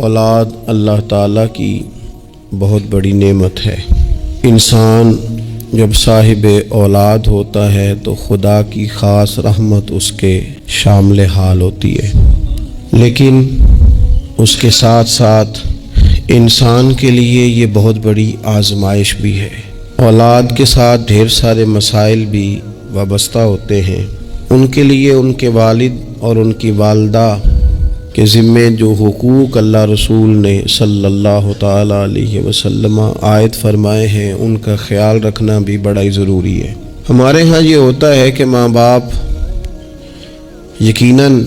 اولاد اللہ تعالیٰ کی بہت بڑی نعمت ہے۔ انسان جب صاحب اولاد ہوتا ہے تو خدا کی خاص رحمت اس کے شامل حال ہوتی ہے، لیکن اس کے ساتھ ساتھ انسان کے لیے یہ بہت بڑی آزمائش بھی ہے۔ اولاد کے ساتھ ڈھیر سارے مسائل بھی وابستہ ہوتے ہیں۔ ان کے لیے ان کے والد اور ان کی والدہ کے ذمے جو حقوق اللہ رسول نے صلی اللہ تعالیٰ علیہ وسلم عائد فرمائے ہیں ان کا خیال رکھنا بھی بڑا ہی ضروری ہے۔ ہمارے ہاں یہ ہوتا ہے کہ ماں باپ یقیناً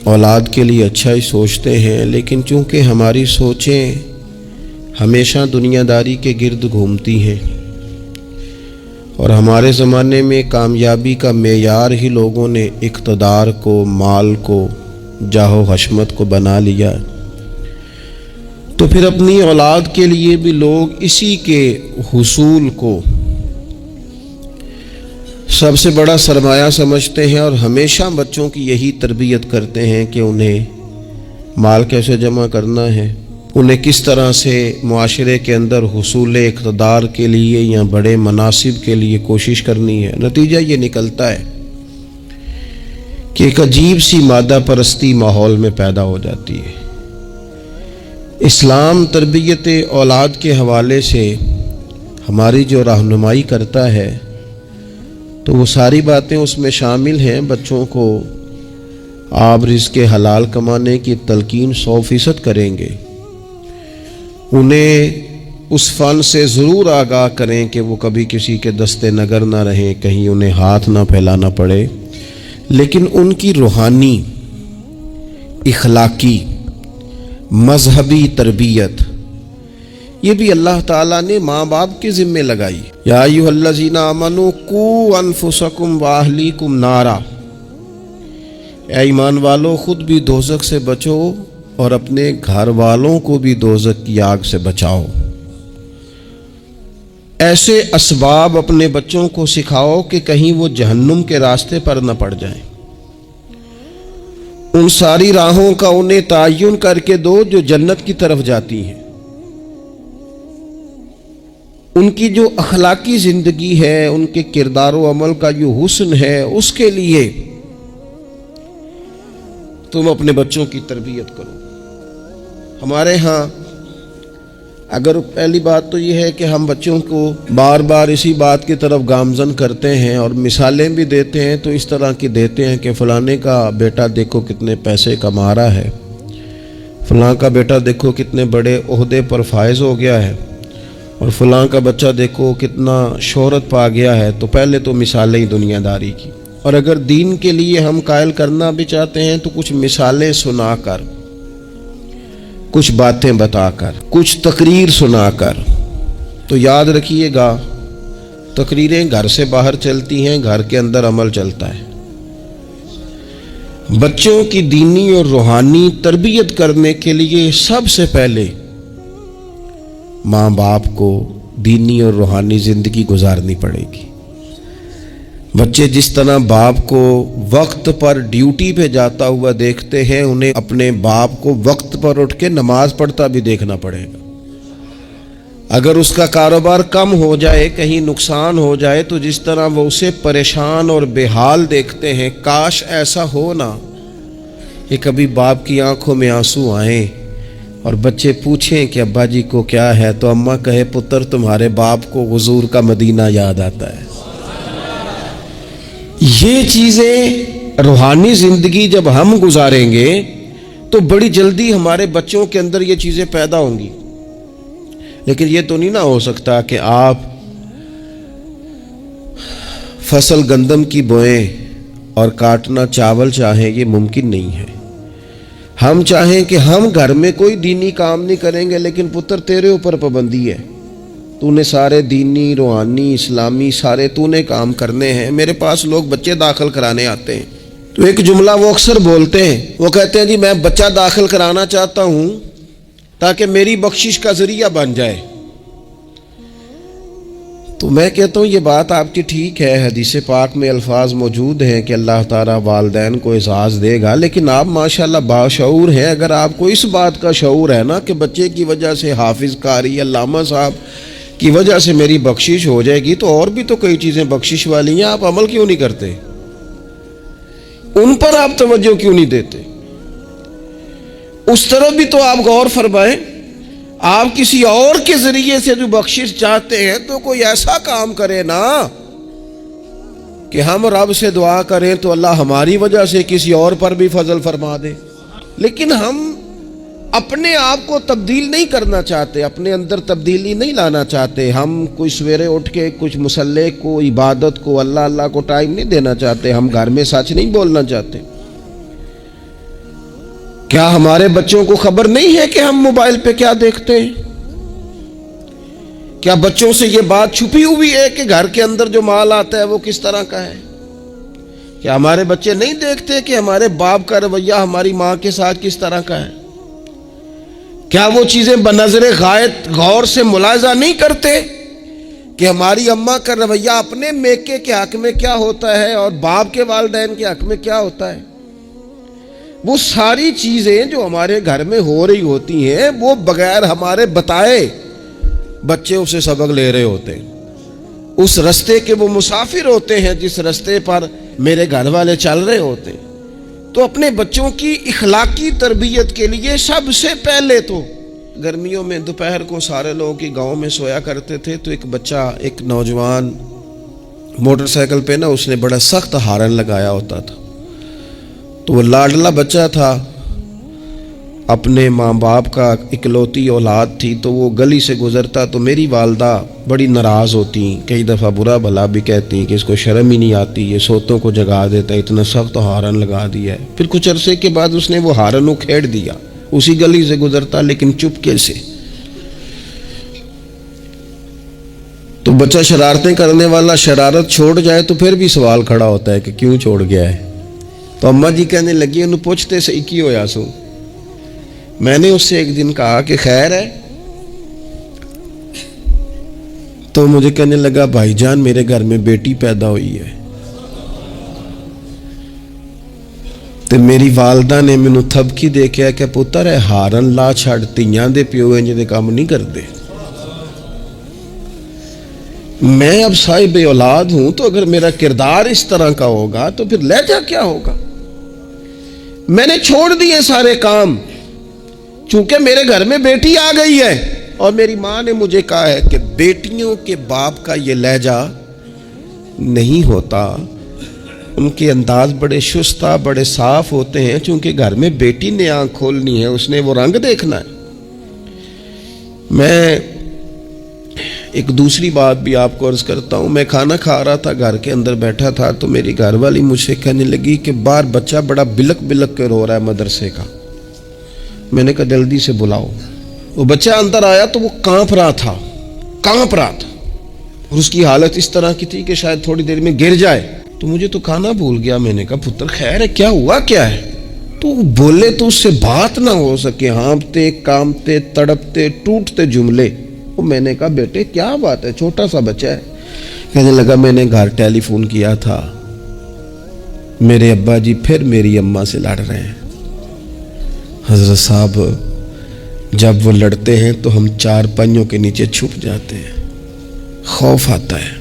اولاد کے لیے اچھا ہی سوچتے ہیں، لیکن چونکہ ہماری سوچیں ہمیشہ دنیا داری کے گرد گھومتی ہیں اور ہمارے زمانے میں کامیابی کا معیار ہی لوگوں نے اقتدار کو، مال کو، جاہ و حشمت کو بنا لیا، تو پھر اپنی اولاد کے لیے بھی لوگ اسی کے حصول کو سب سے بڑا سرمایہ سمجھتے ہیں اور ہمیشہ بچوں کی یہی تربیت کرتے ہیں کہ انہیں مال کیسے جمع کرنا ہے، انہیں کس طرح سے معاشرے کے اندر حصول اقتدار کے لیے یا بڑے مناصب کے لیے کوشش کرنی ہے۔ نتیجہ یہ نکلتا ہے کہ ایک عجیب سی مادہ پرستی ماحول میں پیدا ہو جاتی ہے۔ اسلام تربیت اولاد کے حوالے سے ہماری جو رہنمائی کرتا ہے تو وہ ساری باتیں اس میں شامل ہیں۔ بچوں کو آپ رزق حلال کمانے کی تلقین 100% کریں گے، انہیں اس فن سے ضرور آگاہ کریں کہ وہ کبھی کسی کے دستے نگر نہ رہیں، کہیں انہیں ہاتھ نہ پھیلانا پڑے، لیکن ان کی روحانی، اخلاقی، مذہبی تربیت یہ بھی اللہ تعالیٰ نے ماں باپ کے ذمے لگائی۔ یا ایھا الذین آمنوا قوا انفسکم واہلیکم نارا، اے ایمان والو خود بھی دوزخ سے بچو اور اپنے گھر والوں کو بھی دوزخ کی آگ سے بچاؤ۔ ایسے اسباب اپنے بچوں کو سکھاؤ کہ کہیں وہ جہنم کے راستے پر نہ پڑ جائیں۔ ان ساری راہوں کا انہیں تعین کر کے دو جو جنت کی طرف جاتی ہیں۔ ان کی جو اخلاقی زندگی ہے، ان کے کردار و عمل کا جو حسن ہے، اس کے لیے تم اپنے بچوں کی تربیت کرو۔ ہمارے ہاں اگر پہلی بات تو یہ ہے کہ ہم بچوں کو بار بار اسی بات کی طرف گامزن کرتے ہیں اور مثالیں بھی دیتے ہیں تو اس طرح کی دیتے ہیں کہ فلانے کا بیٹا دیکھو کتنے پیسے کما رہا ہے، فلاں کا بیٹا دیکھو کتنے بڑے عہدے پر فائز ہو گیا ہے، اور فلاں کا بچہ دیکھو کتنا شہرت پا گیا ہے۔ تو پہلے تو مثالیں ہی دنیا داری کی، اور اگر دین کے لیے ہم قائل کرنا بھی چاہتے ہیں تو کچھ مثالیں سنا کر، کچھ باتیں بتا کر، کچھ تقریر سنا کر۔ تو یاد رکھیے گا تقریریں گھر سے باہر چلتی ہیں، گھر کے اندر عمل چلتا ہے۔ بچوں کی دینی اور روحانی تربیت کرنے کے لیے سب سے پہلے ماں باپ کو دینی اور روحانی زندگی گزارنی پڑے گی۔ بچے جس طرح باپ کو وقت پر ڈیوٹی پہ جاتا ہوا دیکھتے ہیں، انہیں اپنے باپ کو وقت پر اٹھ کے نماز پڑھتا بھی دیکھنا پڑے گا۔ اگر اس کا کاروبار کم ہو جائے، کہیں نقصان ہو جائے، تو جس طرح وہ اسے پریشان اور بے حال دیکھتے ہیں، کاش ایسا ہو نا کہ کبھی باپ کی آنکھوں میں آنسو آئیں اور بچے پوچھیں کہ ابا جی کو کیا ہے، تو اماں کہے پتر تمہارے باپ کو حضور کا مدینہ یاد آتا ہے۔ یہ چیزیں روحانی زندگی جب ہم گزاریں گے تو بڑی جلدی ہمارے بچوں کے اندر یہ چیزیں پیدا ہوں گی۔ لیکن یہ تو نہیں نہ ہو سکتا کہ آپ فصل گندم کی بوئیں اور کاٹنا چاول چاہیں، یہ ممکن نہیں ہے۔ ہم چاہیں کہ ہم گھر میں کوئی دینی کام نہیں کریں گے، لیکن پتر تیرے اوپر پابندی ہے، تو نے سارے دینی، روحانی، اسلامی سارے تو نے کام کرنے ہیں۔ میرے پاس لوگ بچے داخل کرانے آتے ہیں تو ایک جملہ وہ اکثر بولتے ہیں، وہ کہتے ہیں جی میں بچہ داخل کرانا چاہتا ہوں تاکہ میری بخشش کا ذریعہ بن جائے۔ تو میں کہتا ہوں یہ بات آپ کی ٹھیک ہے، حدیث پاک میں الفاظ موجود ہیں کہ اللہ تعالیٰ والدین کو اعزاز دے گا، لیکن آپ ماشاءاللہ باشعور ہیں۔ اگر آپ کو اس بات کا شعور ہے نا کہ بچے کی وجہ سے حافظ قاری علامہ صاحب کی وجہ سے میری بخشش ہو جائے گی، تو اور بھی تو کئی چیزیں بخشش والی ہیں، آپ عمل کیوں نہیں کرتے؟ ان پر آپ توجہ کیوں نہیں دیتے؟ اس طرف بھی تو آپ غور فرمائیں۔ آپ کسی اور کے ذریعے سے جو بخشش چاہتے ہیں تو کوئی ایسا کام کرے نا کہ ہم رب سے دعا کریں تو اللہ ہماری وجہ سے کسی اور پر بھی فضل فرما دے۔ لیکن ہم اپنے آپ کو تبدیل نہیں کرنا چاہتے، اپنے اندر تبدیلی نہیں لانا چاہتے۔ ہم کوئی سویرے اٹھ کے کچھ مصلی کو، عبادت کو، اللہ کو ٹائم نہیں دینا چاہتے۔ ہم گھر میں سچ نہیں بولنا چاہتے۔ کیا ہمارے بچوں کو خبر نہیں ہے کہ ہم موبائل پہ کیا دیکھتے ہیں؟ کیا بچوں سے یہ بات چھپی ہوئی ہے کہ گھر کے اندر جو مال آتا ہے وہ کس طرح کا ہے؟ کیا ہمارے بچے نہیں دیکھتے کہ ہمارے باپ کا رویہ ہماری ماں کے ساتھ کس طرح کا ہے؟ کیا وہ چیزیں بنظر غائب غور سے ملاحظہ نہیں کرتے کہ ہماری اماں کا رویہ اپنے میکے کے حق میں کیا ہوتا ہے اور باپ کے والدین کے حق میں کیا ہوتا ہے؟ وہ ساری چیزیں جو ہمارے گھر میں ہو رہی ہوتی ہیں وہ بغیر ہمارے بتائے بچے اسے سبق لے رہے ہوتے ہیں۔ اس رستے کے وہ مسافر ہوتے ہیں جس رستے پر میرے گھر والے چل رہے ہوتے ہیں۔ تو اپنے بچوں کی اخلاقی تربیت کے لیے سب سے پہلے تو گرمیوں میں دوپہر کو سارے لوگ کی گاؤں میں سویا کرتے تھے، تو ایک بچہ، ایک نوجوان موٹر سائیکل پہ نا اس نے بڑا سخت ہارن لگایا ہوتا تھا، تو وہ لاڈلا بچہ تھا، اپنے ماں باپ کا اکلوتی اولاد تھی، تو وہ گلی سے گزرتا تو میری والدہ بڑی ناراض ہوتی، کئی دفعہ برا بھلا بھی کہتی کہ اس کو شرم ہی نہیں آتی، یہ سوتوں کو جگا دیتا ہے، اتنا سخت ہارن لگا دیا ہے۔ پھر کچھ عرصے کے بعد اس نے وہ ہارن اکھیڑ دیا، اسی گلی سے گزرتا لیکن چپکے سے۔ تو بچہ شرارتیں کرنے والا شرارت چھوڑ جائے تو پھر بھی سوال کھڑا ہوتا ہے کہ کیوں چھوڑ گیا ہے؟ تو اماں جی کہنے لگی انہوں پوچھتے صحیح کی ہویا سو۔ میں نے اس سے ایک دن کہا کہ خیر ہے، تو مجھے کہنے لگا بھائی جان میرے گھر میں بیٹی پیدا ہوئی ہے۔ تو میری والدہ نے مینوں تھبکی دے کے کہ پتر ہے ہارن لا چھڑ، تیاں دے پیو انج دے کام نہیں کرتے۔ میں اب صاحب اولاد ہوں، تو اگر میرا کردار اس طرح کا ہوگا تو پھر لہجہ کیا ہوگا؟ میں نے چھوڑ دیے سارے کام، چونکہ میرے گھر میں بیٹی آ گئی ہے، اور میری ماں نے مجھے کہا ہے کہ بیٹیوں کے باپ کا یہ لہجہ نہیں ہوتا، ان کے انداز بڑے شستہ بڑے صاف ہوتے ہیں، چونکہ گھر میں بیٹی نے آنکھ کھولنی ہے، اس نے وہ رنگ دیکھنا ہے۔ میں ایک دوسری بات بھی آپ کو عرض کرتا ہوں، میں کھانا کھا رہا تھا، گھر کے اندر بیٹھا تھا، تو میری گھر والی مجھ سے کہنے لگی کہ باہر بچہ بڑا بلک بلک کے رو رہا ہے مدرسے کا۔ میں نے کہا جلدی سے بلاؤ۔ وہ بچہ اندر آیا تو وہ کانپ رہا تھا، اور اس کی حالت اس طرح کی تھی کہ شاید تھوڑی دیر میں گر جائے۔ تو مجھے تو کھانا بھول گیا، میں نے کہا پتر خیر ہے، کیا ہوا کیا ہے؟ تو بولے تو اس سے بات نہ ہو سکے، ہانپتے کانپتے تڑپتے ٹوٹتے جملے۔ وہ میں نے کہا بیٹے کیا بات ہے، چھوٹا سا بچہ ہے۔ کہنے لگا میں نے گھر ٹیلی فون کیا تھا، میرے ابا جی پھر میری اماں سے لڑ رہے ہیں۔ حضرت صاحب جب وہ لڑتے ہیں تو ہم چار پائیوں کے نیچے چھپ جاتے ہیں، خوف آتا ہے،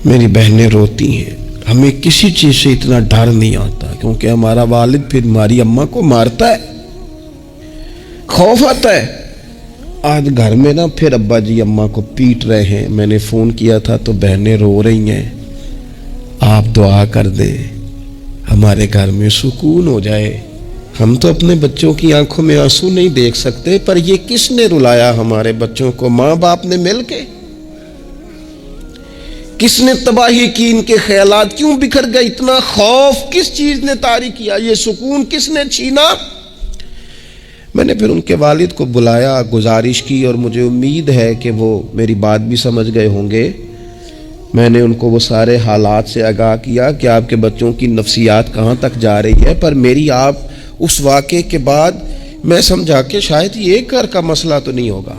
میری بہنیں روتی ہیں، ہمیں کسی چیز سے اتنا ڈر نہیں آتا، کیونکہ ہمارا والد پھر ہماری اماں کو مارتا ہے، خوف آتا ہے۔ آج گھر میں نا پھر ابا جی اماں کو پیٹ رہے ہیں، میں نے فون کیا تھا تو بہنیں رو رہی ہیں، آپ دعا کر دیں ہمارے گھر میں سکون ہو جائے۔ ہم تو اپنے بچوں کی آنکھوں میں آنسو نہیں دیکھ سکتے، پر یہ کس نے رلایا ہمارے بچوں کو؟ ماں باپ نے مل کے؟ کس نے تباہی کی؟ ان کے خیالات کیوں بکھر گئے؟ اتنا خوف کس چیز نے طاری کیا؟ یہ سکون کس نے چھینا؟ میں نے پھر ان کے والد کو بلایا، گزارش کی، اور مجھے امید ہے کہ وہ میری بات بھی سمجھ گئے ہوں گے۔ میں نے ان کو وہ سارے حالات سے آگاہ کیا کہ آپ کے بچوں کی نفسیات کہاں تک جا رہی ہے، پر میری آپ اس واقعے کے بعد میں سمجھا کہ شاید یہ ایک گھر کا مسئلہ تو نہیں ہوگا،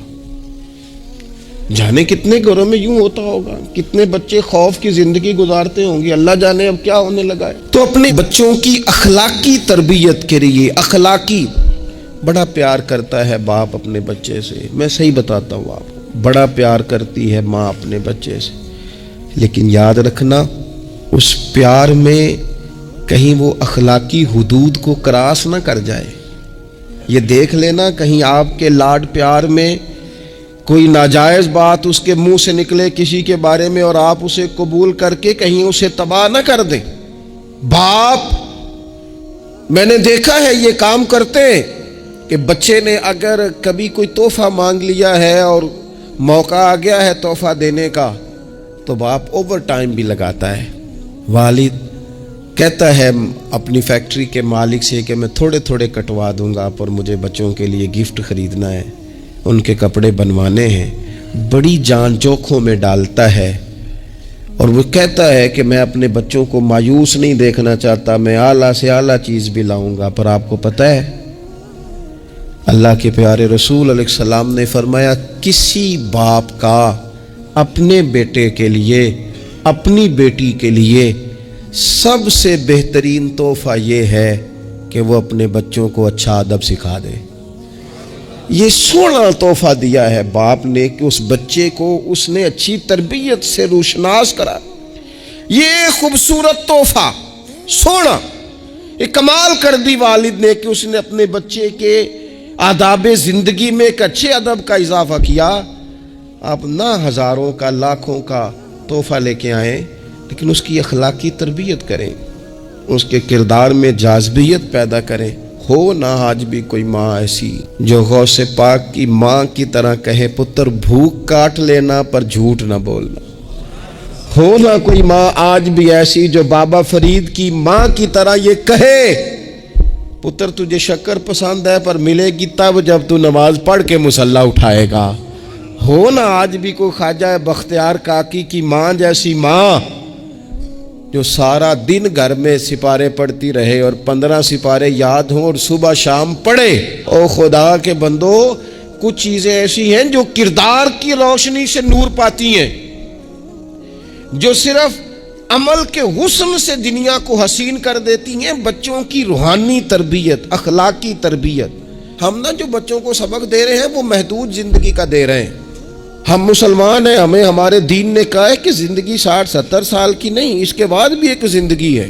جانے کتنے گھروں میں یوں ہوتا ہوگا، کتنے بچے خوف کی زندگی گزارتے ہوں گے، اللہ جانے اب کیا ہونے لگا ہے۔ تو اپنے بچوں کی اخلاقی تربیت کے لیے اخلاقی بڑا پیار کرتا ہے باپ اپنے بچے سے، میں صحیح بتاتا ہوں آپ کو، بڑا پیار کرتی ہے ماں اپنے بچے سے، لیکن یاد رکھنا اس پیار میں کہیں وہ اخلاقی حدود کو کراس نہ کر جائے۔ یہ دیکھ لینا کہیں آپ کے لاڈ پیار میں کوئی ناجائز بات اس کے منہ سے نکلے کسی کے بارے میں اور آپ اسے قبول کر کے کہیں اسے تباہ نہ کر دیں۔ باپ میں نے دیکھا ہے یہ کام کرتے ہیں کہ بچے نے اگر کبھی کوئی تحفہ مانگ لیا ہے اور موقع آ گیا ہے تحفہ دینے کا تو باپ اوور ٹائم بھی لگاتا ہے۔ والد کہتا ہے اپنی فیکٹری کے مالک سے کہ میں تھوڑے تھوڑے کٹوا دوں گا پر مجھے بچوں کے لیے گفٹ خریدنا ہے، ان کے کپڑے بنوانے ہیں، بڑی جان جوکھوں میں ڈالتا ہے، اور وہ کہتا ہے کہ میں اپنے بچوں کو مایوس نہیں دیکھنا چاہتا، میں اعلیٰ سے اعلیٰ چیز بھی لاؤں گا۔ پر آپ کو پتہ ہے اللہ کے پیارے رسول علیہ السلام نے فرمایا کسی باپ کا اپنے بیٹے کے لیے اپنی بیٹی کے لیے سب سے بہترین تحفہ یہ ہے کہ وہ اپنے بچوں کو اچھا ادب سکھا دے۔ یہ سونا تحفہ دیا ہے باپ نے کہ اس بچے کو اس نے اچھی تربیت سے روشناس کرا۔ یہ خوبصورت تحفہ سونا یہ کمال کر دی والد نے کہ اس نے اپنے بچے کے آداب زندگی میں ایک اچھے ادب کا اضافہ کیا۔ آپ نہ ہزاروں کا لاکھوں کا تحفہ لے کے آئیں لیکن اس کی اخلاقی تربیت کریں، اس کے کردار میں جاذبیت پیدا کریں۔ ہو نہ آج بھی کوئی ماں ایسی جو غوث پاک کی ماں کی طرح کہے پتر بھوک کاٹ لینا پر جھوٹ نہ بولنا۔ ہو نہ کوئی ماں آج بھی ایسی جو بابا فرید کی ماں کی طرح یہ کہے پتر تجھے شکر پسند ہے پر ملے گی تب جب تو نماز پڑھ کے مصلی اٹھائے گا۔ ہو نہ آج بھی کوئی خواجہ بختیار کاکی کی ماں جیسی ماں جو سارا دن گھر میں سپارے پڑھتی رہے اور 15 سپارے یاد ہوں اور صبح شام پڑھے۔ او خدا کے بندو کچھ چیزیں ایسی ہیں جو کردار کی روشنی سے نور پاتی ہیں، جو صرف عمل کے حسن سے دنیا کو حسین کر دیتی ہیں۔ بچوں کی روحانی تربیت، اخلاقی تربیت، ہم جو بچوں کو سبق دے رہے ہیں وہ محدود زندگی کا دے رہے ہیں۔ ہم مسلمان ہیں، ہمیں ہمارے دین نے کہا ہے کہ زندگی 60-70 سال کی نہیں، اس کے بعد بھی ایک زندگی ہے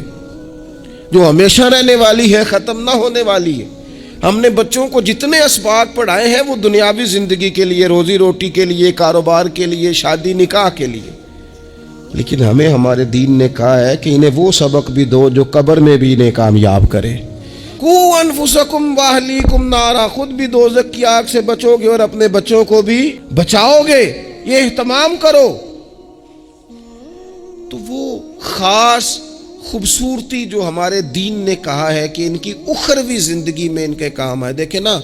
جو ہمیشہ رہنے والی ہے، ختم نہ ہونے والی ہے۔ ہم نے بچوں کو جتنے اسباق پڑھائے ہیں وہ دنیاوی زندگی کے لیے، روزی روٹی کے لیے، کاروبار کے لیے، شادی نکاح کے لیے، لیکن ہمیں ہمارے دین نے کہا ہے کہ انہیں وہ سبق بھی دو جو قبر میں بھی انہیں کامیاب کرے۔ قُوْ أَنفُسَكُمْ وَأَهْلِيكُمْ نَارًا، خود بھی دوزخ کی آگ سے بچو گے اور اپنے بچوں کو بھی بچاؤ گے، یہ اہتمام کرو۔ تو وہ خاص خوبصورتی جو ہمارے دین نے کہا ہے کہ ان کی اخروی زندگی میں ان کے کام آئے۔ دیکھیں نا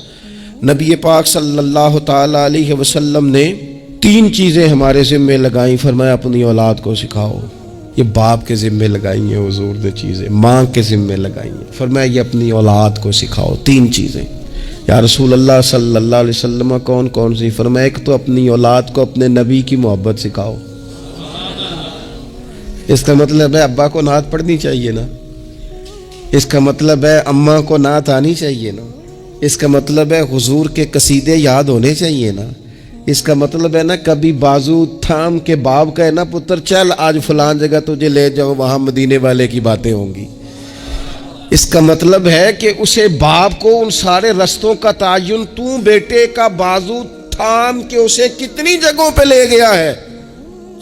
نبی پاک صلی اللہ تعالی علیہ وسلم نے 3 چیزیں ہمارے ذمے لگائیں، فرمایا اپنی اولاد کو سکھاؤ۔ یہ باپ کے ذمے لگائی ہیں حضور نے چیزیں، ماں کے ذمے لگائی ہیں، فرمایا یہ اپنی اولاد کو سکھاؤ 3 چیزیں۔ یا رسول اللہ صلی اللہ علیہ وسلم کون کون سی؟ فرمایا ایک تو اپنی اولاد کو اپنے نبی کی محبت سکھاؤ۔ اس کا مطلب ہے ابا کو نعت پڑھنی چاہیے نا، اس کا مطلب ہے اماں کو نعت آنی چاہیے نا، اس کا مطلب ہے حضور کے قصیدے یاد ہونے چاہیے نا، اس کا مطلب ہے نا کبھی بازو تھام کے باپ کہے نا پتر چل آج فلان جگہ تجھے لے جاؤ وہاں مدینے والے کی باتیں ہوں گی۔ اس کا مطلب ہے کہ اسے باپ کو ان سارے رستوں کا تعین تو بیٹے کا بازو تھام کے اسے کتنی جگہوں پہ لے گیا ہے،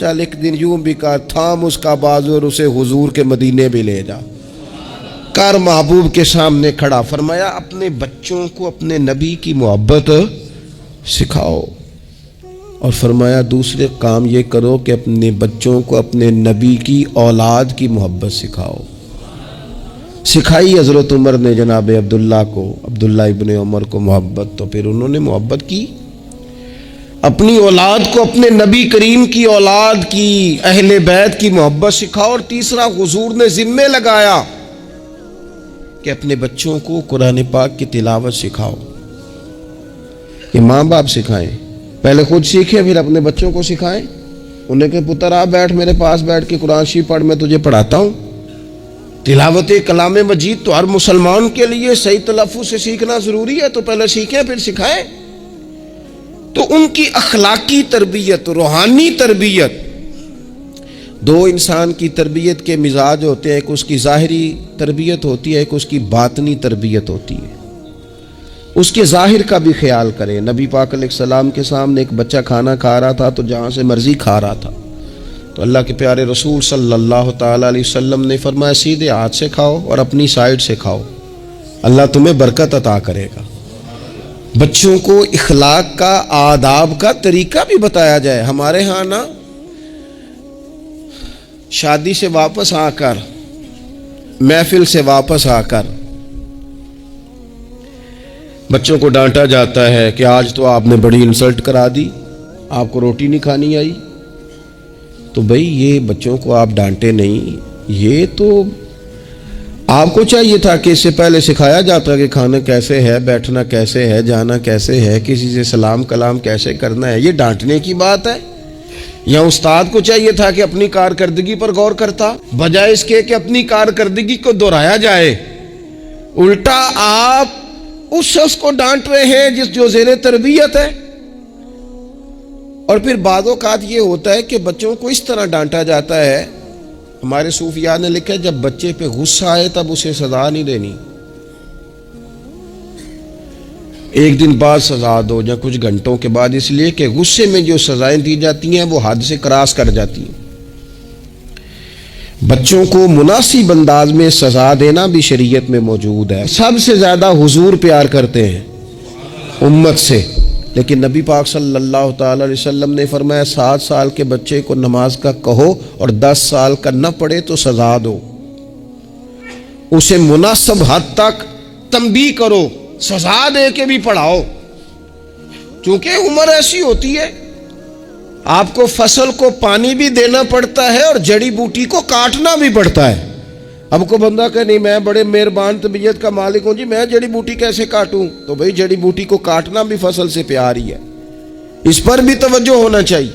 چل ایک دن یوں بھی کر تھام اس کا بازو اور اسے حضور کے مدینے بھی لے جا کر محبوب کے سامنے کھڑا۔ فرمایا اپنے بچوں کو اپنے نبی کی محبت سکھاؤ، اور فرمایا دوسرے کام یہ کرو کہ اپنے بچوں کو اپنے نبی کی اولاد کی محبت سکھاؤ۔ سکھائی حضرت عمر نے جناب عبداللہ کو، عبداللہ ابن عمر کو محبت، تو پھر انہوں نے محبت کی۔ اپنی اولاد کو اپنے نبی کریم کی اولاد کی، اہل بیت کی محبت سکھاؤ۔ اور تیسرا حضور نے ذمہ لگایا کہ اپنے بچوں کو قرآن پاک کی تلاوت سکھاؤ۔ یہ ماں باپ سکھائیں، پہلے خود سیکھیں پھر اپنے بچوں کو سکھائیں. انہیں کہ پتر آپ بیٹھ میرے پاس بیٹھ کے قرآن شریف پڑھ، میں تجھے پڑھاتا ہوں. تلاوت کلام مجید تو ہر مسلمان کے لیے صحیح تلفظ سے سیکھنا ضروری ہے، تو پہلے سیکھیں پھر سکھائیں. تو ان کی اخلاقی تربیت، روحانی تربیت، دو انسان کی تربیت کے مزاج ہوتے ہیں، ایک اس کی ظاہری تربیت ہوتی ہے، ایک اس کی باطنی تربیت ہوتی ہے. اس کے ظاہر کا بھی خیال کریں. نبی پاک علیہ السلام کے سامنے ایک بچہ کھانا کھا رہا تھا تو جہاں سے مرضی کھا رہا تھا، تو اللہ کے پیارے رسول صلی اللہ تعالیٰ علیہ وسلم نے فرمایا سیدھے ہاتھ سے کھاؤ اور اپنی سائیڈ سے کھاؤ، اللہ تمہیں برکت عطا کرے گا. بچوں کو اخلاق کا، آداب کا طریقہ بھی بتایا جائے. ہمارے ہاں نا شادی سے واپس آ کر، محفل سے واپس آ کر بچوں کو ڈانٹا جاتا ہے کہ آج تو آپ نے بڑی انسلٹ کرا دی، آپ کو روٹی نہیں کھانی آئی. تو بھئی یہ بچوں کو آپ ڈانٹے نہیں، یہ تو آپ کو چاہیے تھا کہ اس سے پہلے سکھایا جاتا کہ کھانا کیسے ہے، بیٹھنا کیسے ہے، جانا کیسے ہے، کسی سے سلام کلام کیسے کرنا ہے. یہ ڈانٹنے کی بات ہے؟ یا استاد کو چاہیے تھا کہ اپنی کارکردگی پر غور کرتا، بجائے اس کے کہ اپنی کارکردگی کو دہرایا جائے. الٹا آپ اس شخص کو ڈانٹ رہے ہیں جو زیر تربیت ہے. اور پھر بعض اوقات یہ ہوتا ہے کہ بچوں کو اس طرح ڈانٹا جاتا ہے، ہمارے صوفیاء نے لکھا ہے جب بچے پہ غصہ آئے تب اسے سزا نہیں دینی، ایک دن بعد سزا دو یا کچھ گھنٹوں کے بعد، اس لیے کہ غصے میں جو سزائیں دی جاتی ہیں وہ حد سے کراس کر جاتی ہیں. بچوں کو مناسب انداز میں سزا دینا بھی شریعت میں موجود ہے. سب سے زیادہ حضور پیار کرتے ہیں امت سے، لیکن نبی پاک صلی اللہ تعالی علیہ وسلم نے فرمایا 7 سال کے بچے کو نماز کا کہو اور 10 سال کا نہ پڑھے تو سزا دو. اسے مناسب حد تک تنبیہ کرو، سزا دے کے بھی پڑھاؤ، چونکہ عمر ایسی ہوتی ہے آپ کو فصل کو پانی بھی دینا پڑتا ہے اور جڑی بوٹی کو کاٹنا بھی پڑتا ہے. اب کو بندہ کہ نہیں میں بڑے مہربان طبیعت کا مالک ہوں جی، میں جڑی بوٹی کیسے کاٹوں؟ تو بھئی جڑی بوٹی کو کاٹنا بھی فصل سے پیار ہی ہے، اس پر بھی توجہ ہونا چاہیے.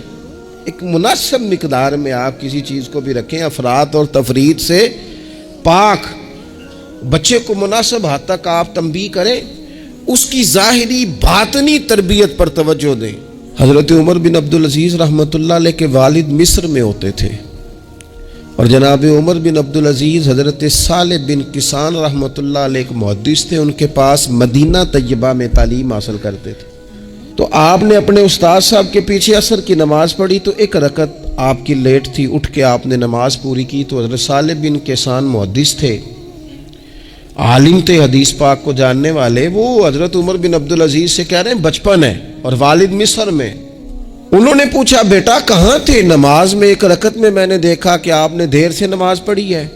ایک مناسب مقدار میں آپ کسی چیز کو بھی رکھیں، افراط اور تفریط سے پاک. بچے کو مناسب حد تک آپ تنبیہ کریں، اس کی ظاہری باطنی تربیت پر توجہ دیں. حضرت عمر بن عبدالعزیز رحمۃ اللہ علیہ کے والد مصر میں ہوتے تھے، اور جناب عمر بن عبدالعزیز حضرت صالح بن کسان رحمۃ اللہ علیہ ایک محدث تھے، ان کے پاس مدینہ طیبہ میں تعلیم حاصل کرتے تھے. تو آپ نے اپنے استاد صاحب کے پیچھے عصر کی نماز پڑھی تو ایک رکعت آپ کی لیٹ تھی، اٹھ کے آپ نے نماز پوری کی. تو حضرت صالح بن کسان محدث تھے، عالم تھے، حدیث پاک کو جاننے والے. وہ حضرت عمر بن عبدالعزیز سے کہہ رہے ہیں بچپن ہے اور والد مصر میں. انہوں نے پوچھا بیٹا کہاں تھے؟ نماز میں ایک رکعت میں نے دیکھا کہ آپ نے دیر سے نماز پڑھی ہے.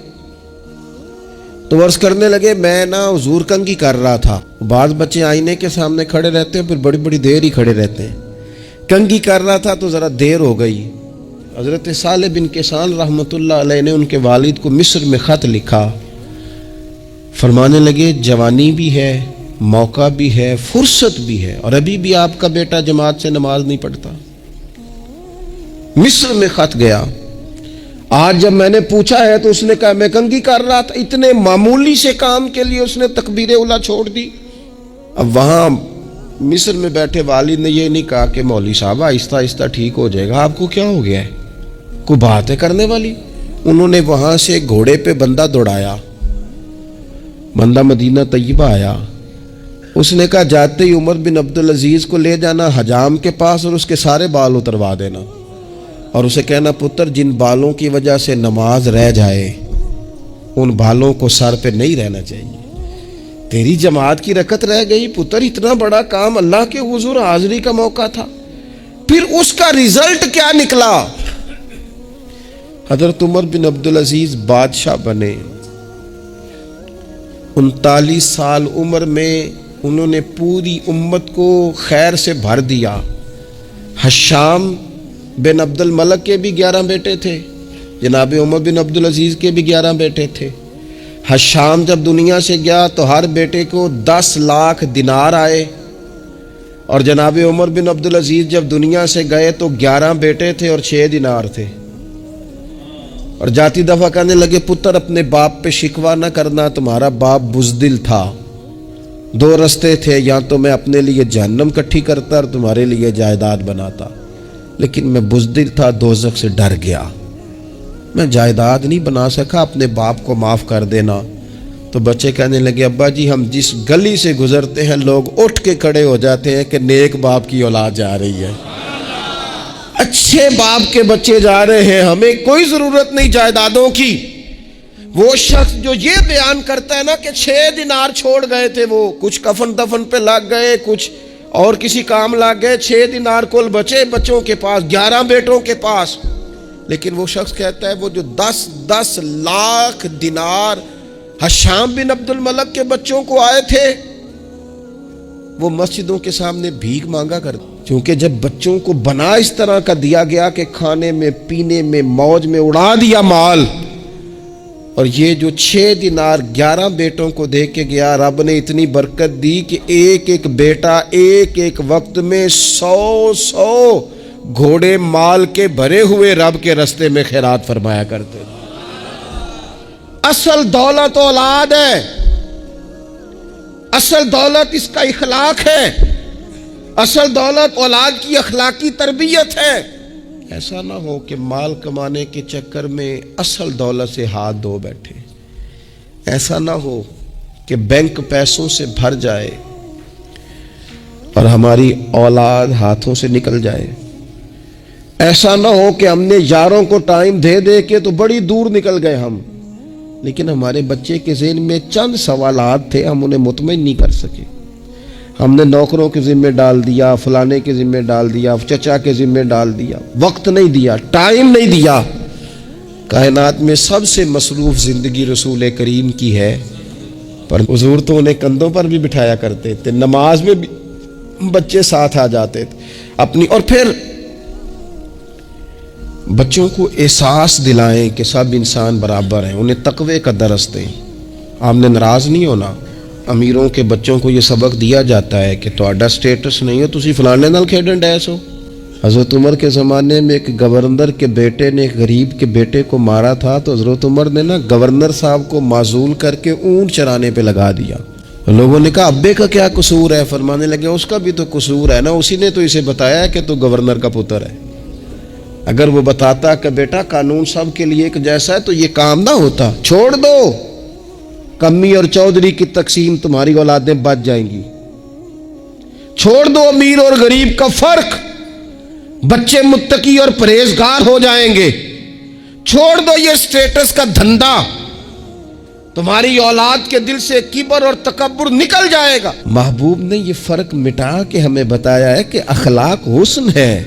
تو عرض کرنے لگے میں نا حضور کنگھی کر رہا تھا. بعض بچے آئینے کے سامنے کھڑے رہتے ہیں پھر بڑی بڑی دیر ہی کھڑے رہتے ہیں. کنگھی کر رہا تھا تو ذرا دیر ہو گئی. حضرت صالح بن کسان رحمۃ اللہ علیہ نے ان کے والد کو مصر میں خط لکھا، فرمانے لگے جوانی بھی ہے، موقع بھی ہے، فرصت بھی ہے، اور ابھی بھی آپ کا بیٹا جماعت سے نماز نہیں پڑھتا. مصر میں خط گیا. آج جب میں نے پوچھا ہے تو اس نے کہا میں کنگھی کر رہا تھا. اتنے معمولی سے کام کے لیے اس نے تکبیر اولیٰ چھوڑ دی. اب وہاں مصر میں بیٹھے والد نے یہ نہیں کہا کہ مولوی صاحب آہستہ آہستہ ٹھیک ہو جائے گا، آپ کو کیا ہو گیا ہے، کوئی بات ہے کرنے والی. انہوں نے وہاں سے گھوڑے پہ بندہ دوڑایا، بندہ مدینہ طیبہ آیا. اس نے کہا جاتے ہی عمر بن عبدالعزیز کو لے جانا حجام کے پاس اور اس کے سارے بال اتروا دینا، اور اسے کہنا پتر جن بالوں کی وجہ سے نماز رہ جائے ان بالوں کو سر پہ نہیں رہنا چاہیے. تیری جماعت کی رکعت رہ گئی پتر، اتنا بڑا کام، اللہ کے حضور حاضری کا موقع تھا. پھر اس کا رزلٹ کیا نکلا؟ حضرت عمر بن عبدالعزیز بادشاہ بنے. 39 سال عمر میں انہوں نے پوری امت کو خیر سے بھر دیا. حشام بن عبد الملک کے بھی 11 بیٹے تھے، جناب عمر بن عبدالعزیز کے بھی 11 بیٹے تھے. حشام جب دنیا سے گیا تو ہر بیٹے کو 10 لاکھ دینار آئے، اور جناب عمر بن عبدالعزیز جب دنیا سے گئے تو 11 بیٹے تھے اور 6 دینار تھے، اور جاتی دفعہ کہنے لگے پتر اپنے باپ پہ شکوہ نہ کرنا، تمہارا باپ بزدل تھا، 2 رستے تھے، یا تو میں اپنے لیے جہنم کٹھی کرتا اور تمہارے لیے جائیداد بناتا، لیکن میں بزدل تھا، دوزخ سے ڈر گیا، میں جائیداد نہیں بنا سکا، اپنے باپ کو معاف کر دینا۔ تو بچے کہنے لگے ابا جی ہم جس گلی سے گزرتے ہیں لوگ اٹھ کے کھڑے ہو جاتے ہیں کہ نیک باپ کی اولاد جا رہی ہے، اچھے باپ کے بچے جا رہے ہیں، ہمیں کوئی ضرورت نہیں جائیدادوں کی۔ وہ شخص جو یہ بیان کرتا ہے نا کہ 6 دینار چھوڑ گئے تھے، وہ کچھ کفن دفن پہ لگ گئے، کچھ اور کسی کام لگ گئے، 6 دینار کل بچے بچوں کے پاس، 11 بیٹوں کے پاس، لیکن وہ شخص کہتا ہے وہ جو 10 لاکھ دینار ہشام بن عبد الملک کے بچوں کو آئے تھے، وہ مسجدوں کے سامنے بھیک مانگا کرتے، کیونکہ جب بچوں کو بنا اس طرح کا دیا گیا کہ کھانے میں پینے میں موج میں اڑا دیا مال، اور یہ جو 6 دینار 11 بیٹوں کو دے کے گیا، رب نے اتنی برکت دی کہ ایک ایک بیٹا ایک ایک وقت میں 100 گھوڑے مال کے بھرے ہوئے رب کے رستے میں خیرات فرمایا کرتے۔ اصل دولت اولاد ہے، اصل دولت اس کا اخلاق ہے، اصل دولت اولاد کی اخلاقی تربیت ہے۔ ایسا نہ ہو کہ مال کمانے کے چکر میں اصل دولت سے ہاتھ دھو بیٹھے، ایسا نہ ہو کہ بینک پیسوں سے بھر جائے اور ہماری اولاد ہاتھوں سے نکل جائے، ایسا نہ ہو کہ ہم نے یاروں کو ٹائم دے دے کے تو بڑی دور نکل گئے ہم، لیکن ہمارے بچے کے ذہن میں چند سوالات تھے، ہم انہیں مطمئن نہیں کر سکے، ہم نے نوکروں کے ذمہ ڈال دیا، فلانے کے ذمہ ڈال دیا، چچا کے ذمہ ڈال دیا، وقت نہیں دیا، ٹائم نہیں دیا۔ کائنات میں سب سے مصروف زندگی رسول کریم کی ہے، پر حضور تو انہیں کندھوں پر بھی بٹھایا کرتے تھے، نماز میں بھی بچے ساتھ آ جاتے تھے اپنی، اور پھر بچوں کو احساس دلائیں کہ سب انسان برابر ہیں، انہیں تقوی کا درس دیں۔ آپ نے ناراض نہیں ہونا، امیروں کے بچوں کو یہ سبق دیا جاتا ہے کہ تہاڈا سٹیٹس نہیں ہے تسی فلانے نال کھیڈن ڈیس ہو۔ حضرت عمر کے زمانے میں ایک گورنر کے بیٹے نے ایک غریب کے بیٹے کو مارا تھا، تو حضرت عمر نے نا گورنر صاحب کو معزول کر کے اونٹ چرانے پہ لگا دیا۔ لوگوں نے کہا ابے کا کیا قصور ہے؟ فرمانے لگے اس کا بھی تو قصور ہے نا، اسی نے تو اسے بتایا کہ تو گورنر کا پتر ہے، اگر وہ بتاتا کہ بیٹا قانون سب کے لیے ایک جیسا ہے تو یہ کام نہ ہوتا۔ چھوڑ دو، کمی اور چودھری کی تقسیم، تمہاری اولادیں بچ جائیں گی۔ چھوڑ دو امیر اور غریب کا فرق، بچے متقی اور پرہیزگار ہو جائیں گے۔ چھوڑ دو یہ سٹیٹس کا دھندا، تمہاری اولاد کے دل سے کبر اور تکبر نکل جائے گا۔ محبوب نے یہ فرق مٹا کے ہمیں بتایا ہے کہ اخلاق حسن ہے،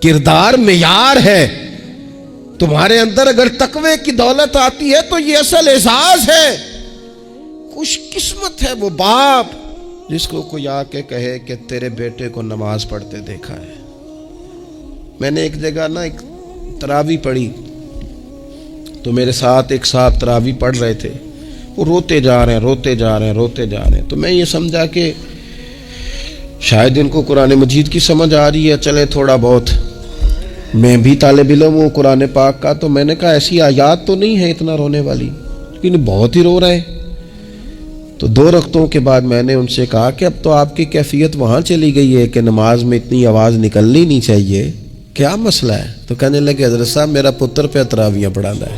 کردار معیار ہے۔ تمہارے اندر اگر تقوی کی دولت آتی ہے تو یہ اصل اعزاز ہے۔ خوش قسمت ہے وہ باپ جس کو کوئی آ کے کہے کہ تیرے بیٹے کو نماز پڑھتے دیکھا ہے۔ میں نے ایک جگہ نا ایک تراویح پڑھی، تو میرے ساتھ ایک صاحب تراویح پڑھ رہے تھے، وہ روتے جا رہے ہیں، تو میں یہ سمجھا کہ شاید ان کو قرآن مجید کی سمجھ آ رہی ہے، چلے تھوڑا بہت میں بھی طالب علم ہوں قرآن پاک کا، تو میں نے کہا ایسی آیات تو نہیں ہے اتنا رونے والی، لیکن بہت ہی رو رہے ہیں۔ تو 2 رکعتوں کے بعد میں نے ان سے کہا کہ اب تو آپ کی کیفیت وہاں چلی گئی ہے کہ نماز میں اتنی آواز نکلنی نہیں چاہیے، کیا مسئلہ ہے؟ تو کہنے لگے حضرت صاحب میرا پتر پہ تراویح پڑھانا ہے۔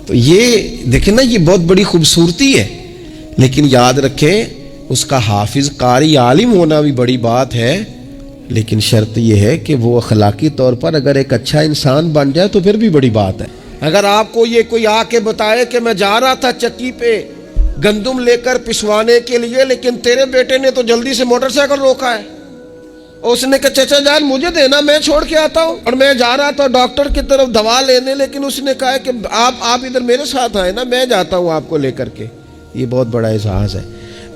تو یہ دیکھیں نا، یہ بہت بڑی خوبصورتی ہے، لیکن یاد رکھیں اس کا حافظ قاری عالم ہونا بھی بڑی بات ہے، لیکن شرط یہ ہے کہ وہ اخلاقی طور پر اگر ایک اچھا انسان بن جائے تو پھر بھی بڑی بات ہے۔ اگر آپ کو یہ کوئی آ کے بتائے کہ میں جا رہا تھا چکی پہ گندم لے کر پسوانے کے لیے، لیکن تیرے بیٹے نے تو جلدی سے موٹر سائیکل روکا ہے، اس نے کہا چچا جان مجھے دینا، میں چھوڑ کے آتا ہوں، اور میں جا رہا تھا ڈاکٹر کی طرف دوا لینے، لیکن اس نے کہا کہ آپ ادھر میرے ساتھ آئے نا، میں جاتا ہوں آپ کو لے کر کے۔ یہ بہت بڑا اعزاز ہے،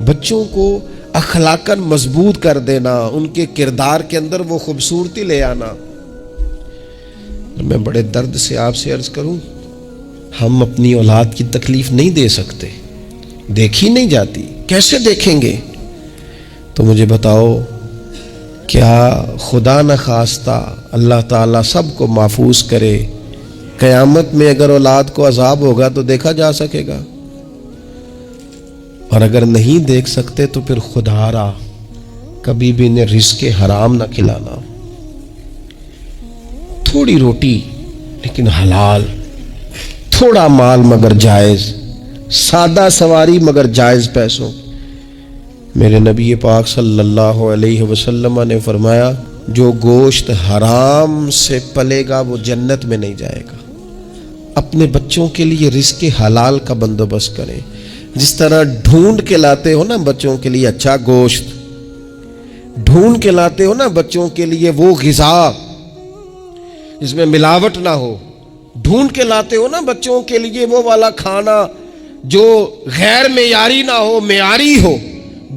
بچوں کو اخلاقاً مضبوط کر دینا، ان کے کردار کے اندر وہ خوبصورتی لے آنا۔ میں بڑے درد سے آپ سے عرض کروں، ہم اپنی اولاد کی تکلیف نہیں دے سکتے، دیکھی نہیں جاتی، کیسے دیکھیں گے؟ تو مجھے بتاؤ کیا خدا نخواستہ اللہ تعالیٰ سب کو محفوظ کرے، قیامت میں اگر اولاد کو عذاب ہوگا تو دیکھا جا سکے گا؟ اور اگر نہیں دیکھ سکتے تو پھر خدا را کبھی بھی انہیں رزق حرام نہ کھلانا، تھوڑی روٹی لیکن حلال، تھوڑا مال مگر جائز، سادہ سواری مگر جائز پیسوں۔ میرے نبی پاک صلی اللہ علیہ وسلم نے فرمایا جو گوشت حرام سے پلے گا وہ جنت میں نہیں جائے گا۔ اپنے بچوں کے لیے رزق حلال کا بندوبست کریں، جس طرح ڈھونڈ کے لاتے ہو نا بچوں کے لیے اچھا گوشت، ڈھونڈ کے لاتے ہو نا بچوں کے لیے وہ غذا جس میں ملاوٹ نہ ہو، ڈھونڈ کے لاتے ہو نا بچوں کے لیے وہ والا کھانا جو غیر معیاری نہ ہو، معیاری ہو،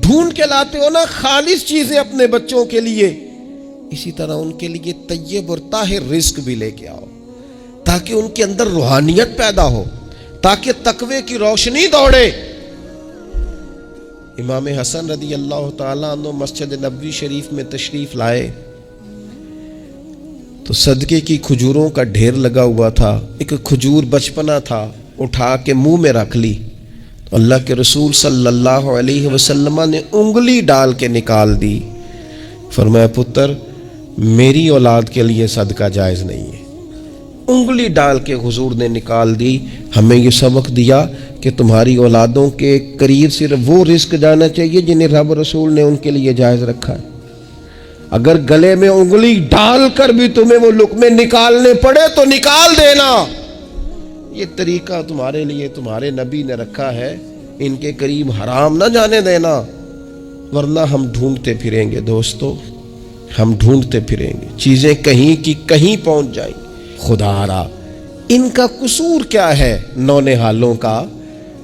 ڈھونڈ کے لاتے ہو نا خالص چیزیں اپنے بچوں کے لیے، اسی طرح ان کے لیے طیب اور طاہر رزق بھی لے کے آؤ، تاکہ ان کے اندر روحانیت پیدا ہو، تاکہ تقوی کی روشنی دوڑے۔ امام حسن رضی اللہ تعالیٰ عنہ مسجد نبوی شریف میں تشریف لائے تو صدقے کی کھجوروں کا ڈھیر لگا ہوا تھا، ایک کھجور بچپنا تھا، اٹھا کے منہ میں رکھ لی، اللہ کے رسول صلی اللہ علیہ وسلم نے انگلی ڈال کے نکال دی، فرمایا پتر میری اولاد کے لیے صدقہ جائز نہیں ہے۔ انگلی ڈال کے حضور نے نکال دی، ہمیں یہ سبق دیا کہ تمہاری اولادوں کے قریب صرف وہ رزق جانا چاہیے جنہیں رب رسول نے ان کے لیے جائز رکھا ہے۔ اگر گلے میں انگلی ڈال کر بھی تمہیں وہ لقمے نکالنے پڑے تو نکال دینا، یہ طریقہ تمہارے لیے تمہارے نبی نے رکھا ہے، ان کے قریب حرام نہ جانے دینا، ورنہ ہم ڈھونڈتے پھریں گے دوستو، ہم ڈھونڈتے پھریں گے، چیزیں کہیں کی کہیں پہنچ جائیں گی۔ خدا را ان کا قصور کیا ہے نونہالوں کا؟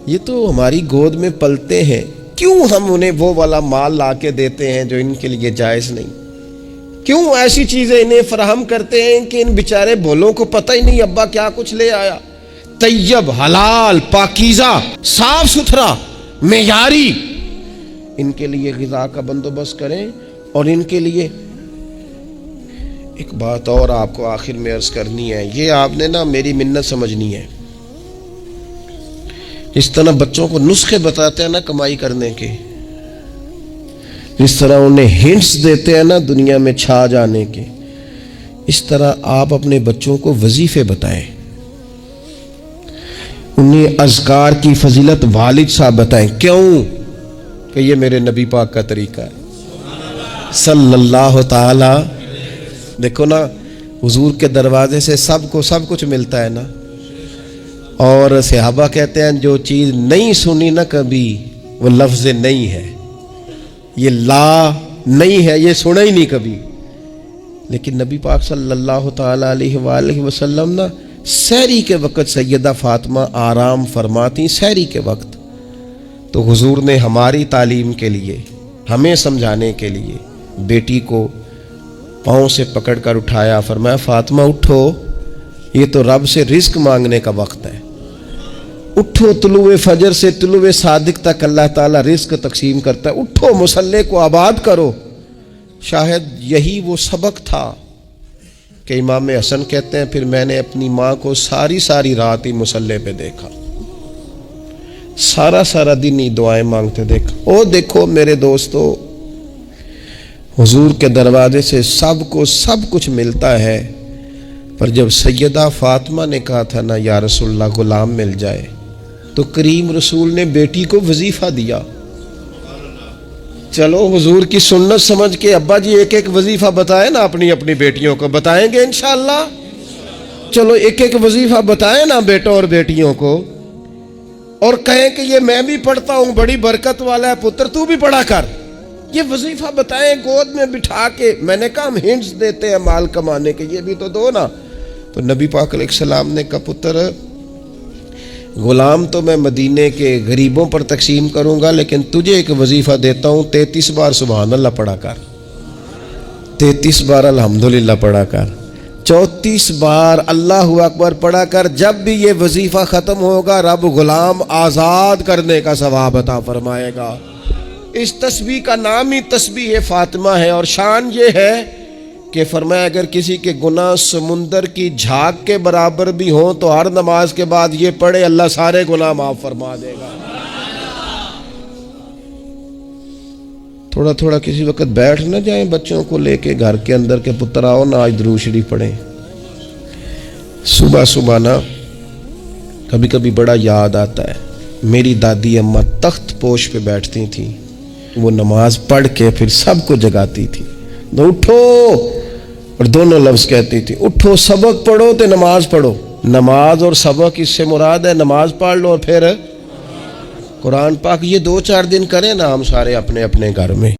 یہ تو ہماری گود میں پلتے ہیں، کیوں ہم انہیں وہ والا مال لا کے دیتے ہیں جو ان کے لیے جائز نہیں؟ کیوں ایسی چیزیں انہیں فراہم کرتے ہیں کہ ان بیچارے بھولوں کو پتہ ہی نہیں ابا کیا کچھ لے آیا؟ طیب، حلال، پاکیزہ، صاف ستھرا، معیاری ان کے لیے غذا کا بندوبست کریں۔ اور ان کے لیے ایک بات اور آپ کو آخر میں عرض کرنی ہے، یہ آپ نے نا میری منت سمجھنی ہے۔ اس طرح بچوں کو نسخے بتاتے ہیں نا کمائی کرنے کے، اس طرح انہیں ہنٹس دیتے ہیں نا دنیا میں چھا جانے کے، اس طرح آپ اپنے بچوں کو وظیفے بتائیں، انہیں اذکار کی فضیلت والد صاحب بتائیں۔ کیوں؟ کہ یہ میرے نبی پاک کا طریقہ ہے صلی اللہ تعالی۔ دیکھو نا حضور کے دروازے سے سب کو سب کچھ ملتا ہے نا، اور صحابہ کہتے ہیں جو چیز نہیں سنی نا کبھی وہ لفظ نہیں ہے، یہ لا نہیں ہے، یہ سنا ہی نہیں کبھی۔ لیکن نبی پاک صلی اللہ تعالی علیہ وآلہ وسلم نا سحری کے وقت سیدہ فاطمہ آرام فرماتی، سحری کے وقت، تو حضور نے ہماری تعلیم کے لیے، ہمیں سمجھانے کے لیے بیٹی کو پاؤں سے پکڑ کر اٹھایا، فرمایا فاطمہ اٹھو، یہ تو رب سے رزق مانگنے کا وقت ہے، اٹھو، طلوع فجر سے طلوع صادق تک اللہ تعالیٰ رزق تقسیم کرتا ہے، اٹھو مصلے کو آباد کرو۔ شاید یہی وہ سبق تھا کہ امام حسن کہتے ہیں پھر میں نے اپنی ماں کو ساری رات ہی مصلے پہ دیکھا، سارا دن ہی دعائیں مانگتے دیکھا۔ او دیکھو میرے دوستو، حضور کے دروازے سے سب کو سب کچھ ملتا ہے، پر جب سیدہ فاطمہ نے کہا تھا نا یا رسول اللہ غلام مل جائے، تو کریم رسول نے بیٹی کو وظیفہ دیا۔ چلو حضور کی سنت سمجھ کے ابا جی ایک ایک وظیفہ بتائیں نا اپنی اپنی بیٹیوں کو، بتائیں گے انشاءاللہ؟ چلو ایک ایک وظیفہ بتائیں نا بیٹوں اور بیٹیوں کو، اور کہیں کہ یہ میں بھی پڑھتا ہوں، بڑی برکت والا ہے پتر تو بھی پڑھا کر، یہ وظیفہ بتائیں گود میں بٹھا کے۔ میں نے کہا ہم ہنٹس دیتے ہیں مال کمانے کے، یہ بھی تو دو نا۔ تو نبی پاک علیہ السلام نے کہا پتر غلام تو میں مدینے کے غریبوں پر تقسیم کروں گا، لیکن تجھے ایک وظیفہ دیتا ہوں، 33 بار سبحان اللہ پڑھا کر، 33 بار الحمدللہ پڑھا کر، 34 بار اللہ اکبر پڑھا کر۔ جب بھی یہ وظیفہ ختم ہوگا رب غلام آزاد کرنے کا ثواب عطا فرمائے گا۔ اس تسبیح کا نام ہی تسبیح فاطمہ ہے، اور شان یہ ہے کہ فرمایا اگر کسی کے گناہ سمندر کی جھاگ کے برابر بھی ہوں تو ہر نماز کے بعد یہ پڑھے، اللہ سارے گناہ معاف فرما دے گا۔ تھوڑا تھوڑا کسی وقت بیٹھ نہ جائیں بچوں کو لے کے گھر کے اندر کے پتر آؤ نا آج درود شریف پڑھیں۔ صبح صبح نا کبھی کبھی بڑا یاد آتا ہے، میری دادی اماں تخت پوش پہ بیٹھتی تھیں، وہ نماز پڑھ کے پھر سب کو جگاتی تھی، تو اٹھو، اور دونوں لفظ کہتی تھی، اٹھو سبق پڑھو تے نماز پڑھو۔ نماز اور سبق اس سے مراد ہے نماز پڑھ لو اور پھر قرآن پاک۔ یہ 2-4 دن کریں نا ہم سارے اپنے اپنے گھر میں۔